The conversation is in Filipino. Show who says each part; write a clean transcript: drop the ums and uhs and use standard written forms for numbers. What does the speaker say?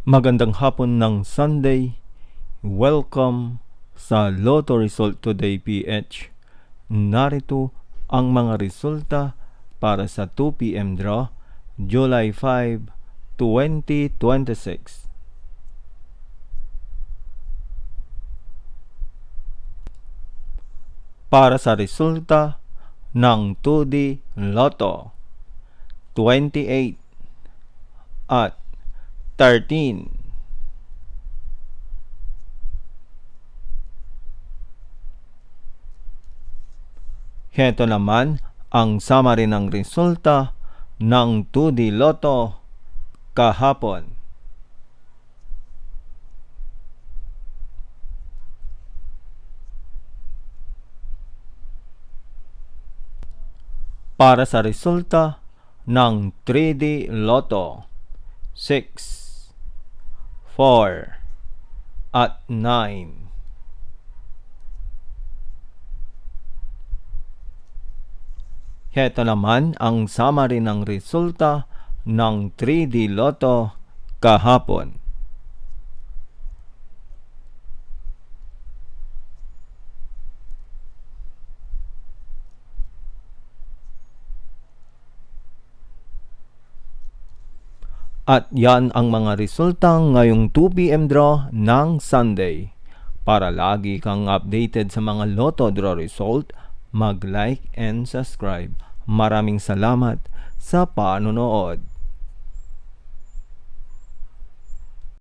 Speaker 1: Magandang hapon ng Sunday. Welcome sa Lotto Result Today PH. Narito ang mga resulta para sa 2 p.m. draw, July 5, 2026. Para sa resulta ng 2D Lotto, 28 at 13. Heto naman ang summary ng resulta ng 2D Lotto kahapon. Para sa resulta ng 3D Lotto, 6, 4, at 9. Heto naman ang summary ng resulta ng 3D Lotto kahapon. At yan ang mga resulta ngayong 2 p.m. draw ng Sunday. Para lagi kang updated sa mga Lotto draw result, mag-like and subscribe. Maraming salamat sa panonood.